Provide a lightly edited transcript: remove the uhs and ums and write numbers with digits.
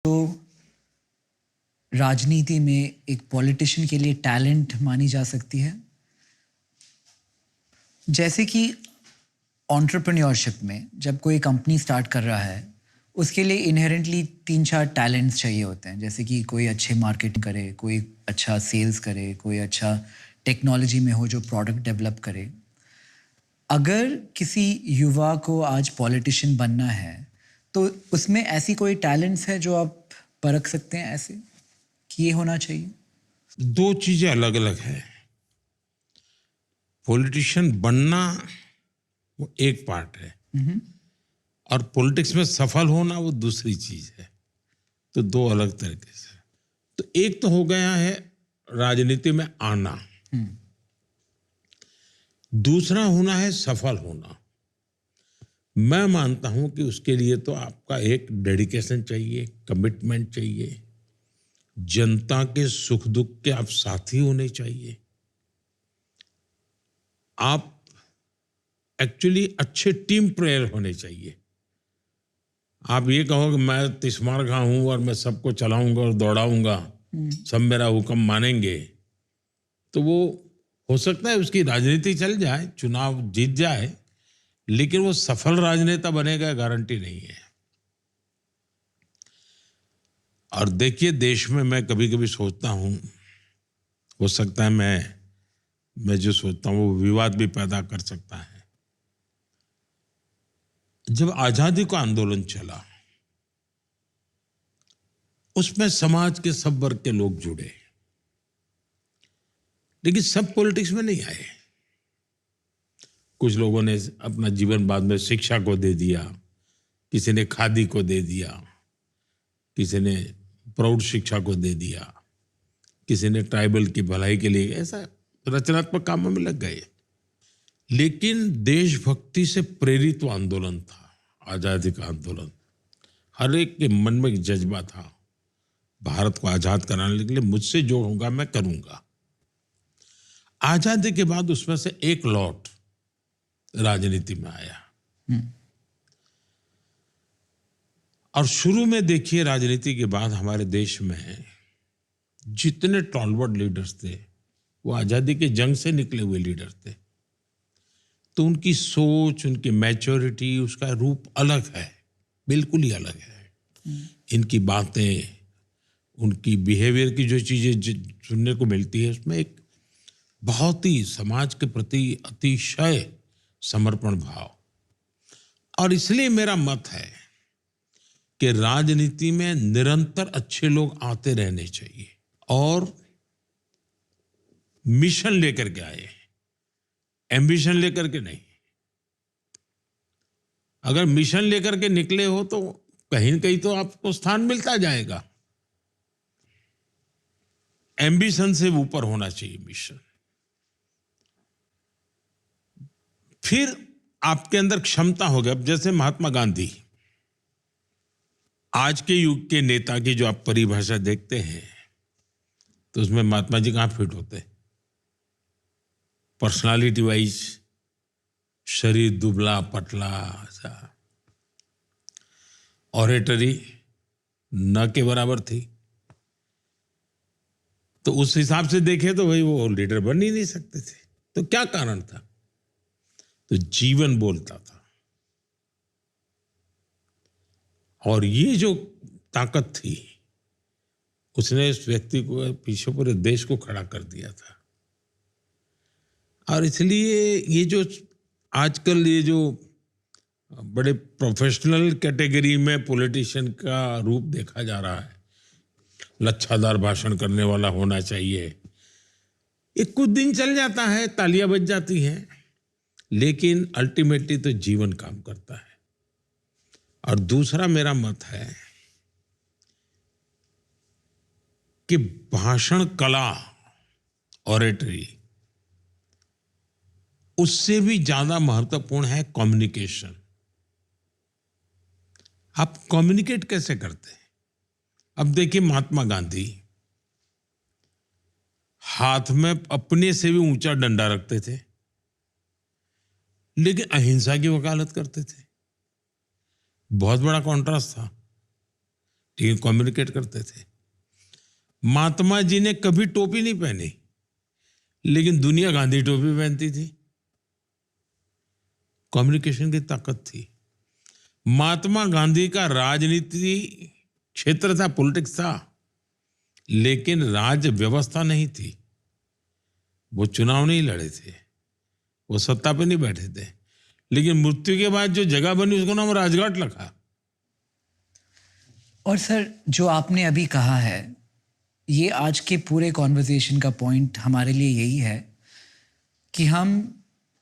तो राजनीति में एक पॉलिटिशियन के लिए टैलेंट मानी जा सकती है। जैसे कि एंटरप्रेन्योरशिप में जब कोई कंपनी स्टार्ट कर रहा है, उसके लिए इनहेरेंटली 3-4 टैलेंट्स चाहिए होते हैं। जैसे कि कोई अच्छे मार्केटिंग करे, कोई अच्छा सेल्स करे, कोई अच्छा टेक्नोलॉजी में हो जो प्रोडक्ट डेवलप करे। अगर किसी युवा को आज पॉलिटिशियन बनना है, तो उसमें ऐसी कोई टैलेंट्स है जो आप परख सकते हैं ऐसे कि ये होना चाहिए? दो चीजें अलग अलग है। पॉलिटिशियन बनना वो एक पार्ट है और पॉलिटिक्स में सफल होना वो दूसरी चीज है। तो दो अलग तरीके से। तो एक तो हो गया है राजनीति में आना, दूसरा होना है सफल होना। मैं मानता हूं कि उसके लिए तो आपका एक डेडिकेशन चाहिए, कमिटमेंट चाहिए, जनता के सुख दुख के आप साथी होने चाहिए, आप एक्चुअली अच्छे टीम प्लेयर होने चाहिए। आप ये कहो कि मैं तिस्मार खा हूं और मैं सबको चलाऊंगा और दौड़ाऊंगा, सब मेरा हुक्म मानेंगे, तो वो हो सकता है उसकी राजनीति चल जाए, चुनाव जीत जाए, लेकिन वो सफल राजनेता बनेगा गारंटी नहीं है। और देखिए, देश में मैं कभी कभी सोचता हूं, हो सकता है मैं जो सोचता हूं वो विवाद भी पैदा कर सकता है। जब आजादी का आंदोलन चला, उसमें समाज के सब वर्ग के लोग जुड़े, लेकिन सब पॉलिटिक्स में नहीं आए। कुछ लोगों ने अपना जीवन बाद में शिक्षा को दे दिया, किसी ने खादी को दे दिया, किसी ने प्रौढ़ शिक्षा को दे दिया, किसी ने ट्राइबल की भलाई के लिए ऐसा रचनात्मक कामों में लग गए। लेकिन देशभक्ति से प्रेरित वो आंदोलन था, आजादी का आंदोलन। हर एक के मन में एक जज्बा था, भारत को आजाद कराने के लिए मुझसे जो होगा मैं करूंगा। आजादी के बाद उसमें से एक लॉट राजनीति में आया। और शुरू में देखिए, राजनीति के बाद हमारे देश में जितने टॉलवर्ड लीडर्स थे वो आजादी के जंग से निकले हुए लीडर थे। तो उनकी सोच, उनकी मैच्योरिटी, उसका रूप अलग है, बिल्कुल ही अलग है। इनकी बातें, उनकी बिहेवियर की जो चीजें सुनने को मिलती है, उसमें एक बहुत ही समाज के प्रति अतिशय समर्पण भाव। और इसलिए मेरा मत है कि राजनीति में निरंतर अच्छे लोग आते रहने चाहिए और मिशन लेकर के आए, एम्बिशन लेकर के नहीं। अगर मिशन लेकर के निकले हो तो कहीं न कहीं तो आपको स्थान मिलता जाएगा। एम्बिशन से ऊपर होना चाहिए मिशन। फिर आपके अंदर क्षमता हो गई। अब जैसे महात्मा गांधी, आज के युग के नेता की जो आप परिभाषा देखते हैं, तो उसमें महात्मा जी कहां फिट होते? पर्सनालिटी वाइज शरीर दुबला पतला, ऑरेटरी न के बराबर थी। तो उस हिसाब से देखे तो भाई वो लीडर बन ही नहीं सकते थे। तो क्या कारण था? तो जीवन बोलता था। और ये जो ताकत थी, उसने इस व्यक्ति को पीछे पूरे देश को खड़ा कर दिया था। और इसलिए ये जो आजकल ये जो बड़े प्रोफेशनल कैटेगरी में पॉलिटिशियन का रूप देखा जा रहा है, लच्छादार भाषण करने वाला होना चाहिए, ये कुछ दिन चल जाता है, तालियां बज जाती हैं, लेकिन अल्टीमेटली तो जीवन काम करता है। और दूसरा मेरा मत है कि भाषण कला, ऑरेटरी, उससे भी ज्यादा महत्वपूर्ण है कम्युनिकेशन। आप कम्युनिकेट कैसे करते हैं? अब देखिए, महात्मा गांधी हाथ में अपने से भी ऊंचा डंडा रखते थे, लेकिन अहिंसा की वकालत करते थे। बहुत बड़ा कॉन्ट्रास्ट था। लेकिन कम्युनिकेट करते थे। महात्मा जी ने कभी टोपी नहीं पहनी, लेकिन दुनिया गांधी टोपी पहनती थी। कम्युनिकेशन की ताकत थी। महात्मा गांधी का राजनीति क्षेत्र था, पॉलिटिक्स था, लेकिन राज व्यवस्था नहीं थी। वो चुनाव नहीं लड़े थे, वो सत्ता पे नहीं बैठे थे, लेकिन मृत्यु के बाद जो जगह बनी उसको नाम राजघाट रखा। और सर, जो आपने अभी कहा है, ये आज के पूरे कॉन्वर्सेशन का पॉइंट हमारे लिए यही है कि हम